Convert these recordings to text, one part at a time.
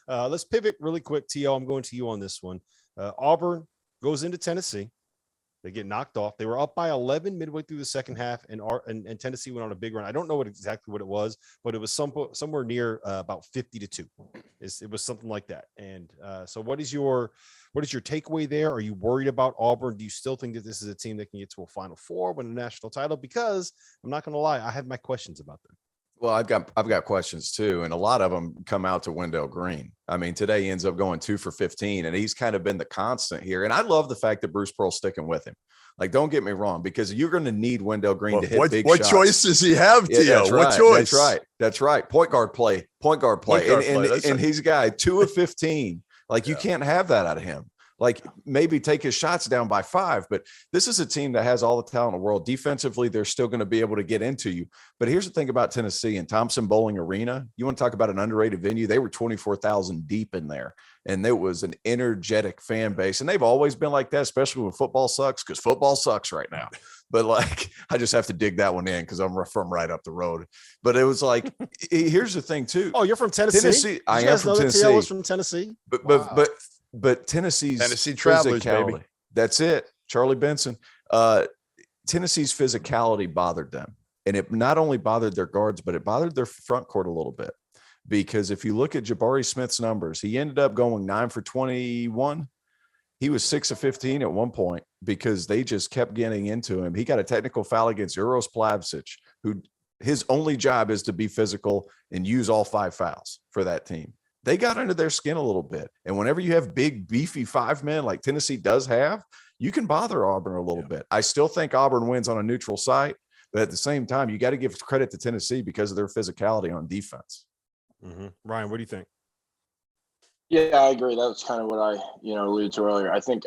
Let's pivot really quick. T.O., I'm going to you on this one. Auburn goes into Tennessee. They get knocked off. They were up by 11 midway through the second half, and Tennessee went on a big run. I don't know exactly what it was, but it was somewhere near about 50-2. It was something like that. And so what is your takeaway there? Are you worried about Auburn? Do you still think that this is a team that can get to a Final Four, win a national title? Because I'm not going to lie, I have my questions about them. Well, I've got questions too, and a lot of them come out to Wendell Green. I mean, today he ends up going 2 for 15, and he's kind of been the constant here. And I love the fact that Bruce Pearl's sticking with him. Like, don't get me wrong, because you're going to need Wendell Green to hit big shots. What choice does he have, Tio? Yeah, that's right. What choice? That's right. Point guard play. And he's a guy 2 of 15. Like, you can't have that out of him. Like, maybe take his shots down by 5, but this is a team that has all the talent in the world. Defensively, they're still going to be able to get into you. But here's the thing about Tennessee and Thompson Bowling Arena. You want to talk about an underrated venue? They were 24,000 deep in there, and it was an energetic fan base. And they've always been like that, especially when football sucks, because football sucks right now. But like, I just have to dig that one in because I'm from right up the road. But it was like, here's the thing too. Oh, you're from Tennessee? I am from Tennessee. T.O. was from Tennessee. But Tennessee Travelers, baby. That's it. Charlie Benson. Tennessee's physicality bothered them. And it not only bothered their guards, but it bothered their front court a little bit. Because if you look at Jabari Smith's numbers, he ended up going 9 for 21. He was 6 of 15 at one point because they just kept getting into him. He got a technical foul against Uros Plavsic, who his only job is to be physical and use all 5 fouls for that team. They got under their skin a little bit. And whenever you have big, beefy 5 men like Tennessee does have, you can bother Auburn a little bit. I still think Auburn wins on a neutral site, but at the same time, you got to give credit to Tennessee because of their physicality on defense. Mm-hmm. Ryan, what do you think? Yeah, I agree. That was kind of what I, alluded to earlier. I think,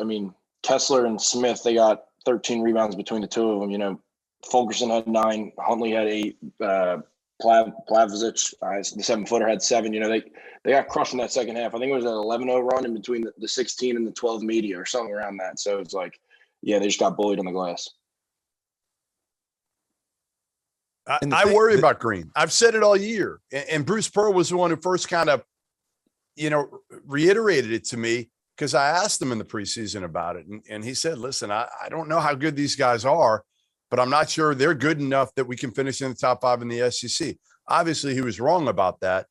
Kessler and Smith, they got 13 rebounds between the two of them. Fulkerson had 9, Huntley had 8, Plavsic, the 7-footer, had 7. They got crushed in that second half. I think it was an 11-0 run in between the 16 and the 12 media or something around that. So it's like, they just got bullied on the glass. I worry about Green. I've said it all year. And Bruce Pearl was the one who first kind of, reiterated it to me because I asked him in the preseason about it. And he said, listen, I don't know how good these guys are, but I'm not sure they're good enough that we can finish in the top 5 in the SEC. Obviously, he was wrong about that.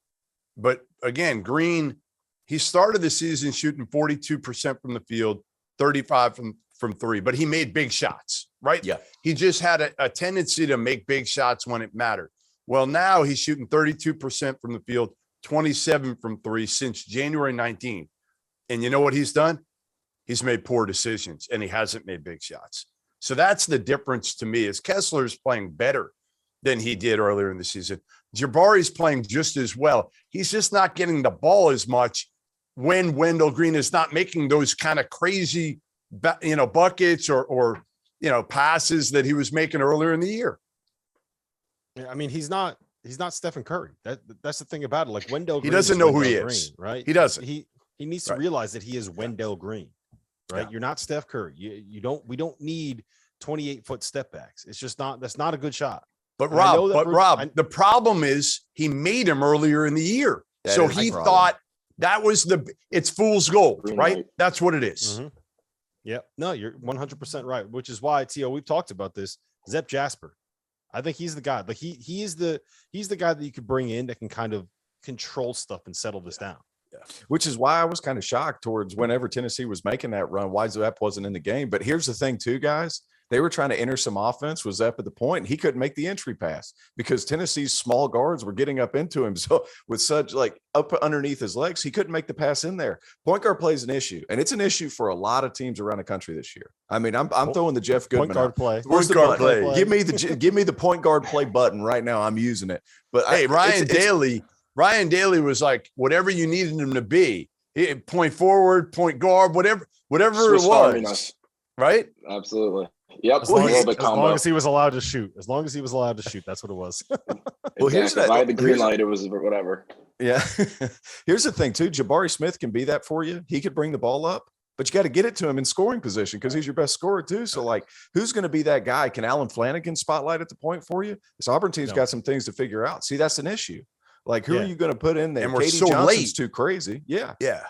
But again, Green, he started the season shooting 42% from the field, 35 from 3, but he made big shots, right? Yeah. He just had a tendency to make big shots when it mattered. Well, now he's shooting 32% from the field, 27 from 3 since January 19th. And you know what he's done? He's made poor decisions and he hasn't made big shots. So that's the difference to me is Kessler's playing better than he did earlier in the season. Jabari's playing just as well. He's just not getting the ball as much when Wendell Green is not making those kind of crazy, buckets or passes that he was making earlier in the year. Yeah, I mean, he's not Stephen Curry. That's the thing about it. Like Wendell Green, he doesn't know Wendell who he Green, is, right? He doesn't. He needs to realize that he is Wendell Green, right? Yeah. You're not Steph Curry. We don't need 28-foot step backs. It's just that's not a good shot. But Rob, the problem is he made him earlier in the year. So he thought that was it's fool's gold, right? That's what it is. Mm-hmm. Yeah, no, you're 100% right, which is why, T.O., we've talked about this. Zep Jasper, I think he's the guy. Like he's the guy that you could bring in that can kind of control stuff and settle this down. Yeah. Which is why I was kind of shocked towards whenever Tennessee was making that run, why Zep wasn't in the game. But here's the thing too, guys. They were trying to enter some offense with Zep at the point, and he couldn't make the entry pass because Tennessee's small guards were getting up into him. So with such up underneath his legs, he couldn't make the pass in there. Point guard play is an issue, and it's an issue for a lot of teams around the country this year. I mean, I'm throwing the Jeff Goodman point guard play. Where's the point guard play? Give me the point guard play button right now. I'm using it. But hey, Ryan Daly was like whatever you needed him to be. Point forward, point guard, whatever Swiss it was. Right? Absolutely. Yep. As long as he was allowed to shoot. As long as he was allowed to shoot, that's what it was. Well, here's that. If I had the green light, it was whatever. Yeah. Here's the thing, too. Jabari Smith can be that for you. He could bring the ball up, but you got to get it to him in scoring position because he's your best scorer, too. So, who's going to be that guy? Can Alan Flanagan spotlight at the point for you? This Auburn team's got some things to figure out. See, that's an issue. Like, who are Yeah. you going to put in there? And we're Katie so Johnson's late. too crazy. Yeah. Yeah.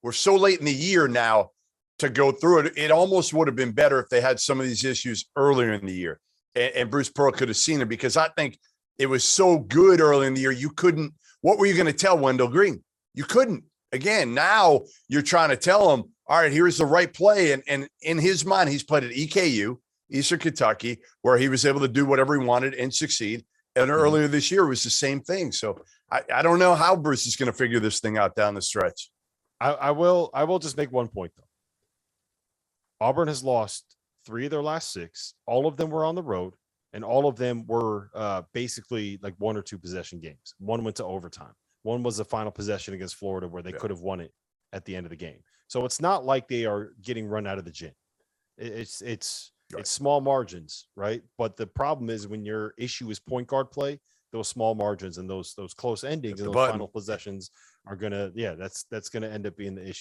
We're so late in the year now to go through it. It almost would have been better if they had some of these issues earlier in the year. And Bruce Pearl could have seen it, because I think it was so good early in the year. You couldn't, what were you going to tell Wendell Green? You couldn't. Again, now you're trying to tell him, all right, here's the right play. And in his mind, he's played at EKU, Eastern Kentucky, where he was able to do whatever he wanted and succeed. And earlier this year was the same thing. So I don't know how Bruce is going to figure this thing out down the stretch. I will just make one point though. Auburn has lost 3 of their last 6. All of them were on the road, and all of them were basically like 1 or 2 possession games. One went to overtime. One was the final possession against Florida where they could have won it at the end of the game. So it's not like they are getting run out of the gym. It's small margins, right? But the problem is when your issue is point guard play, those small margins and those close endings and those final possessions are gonna, that's gonna end up being the issue.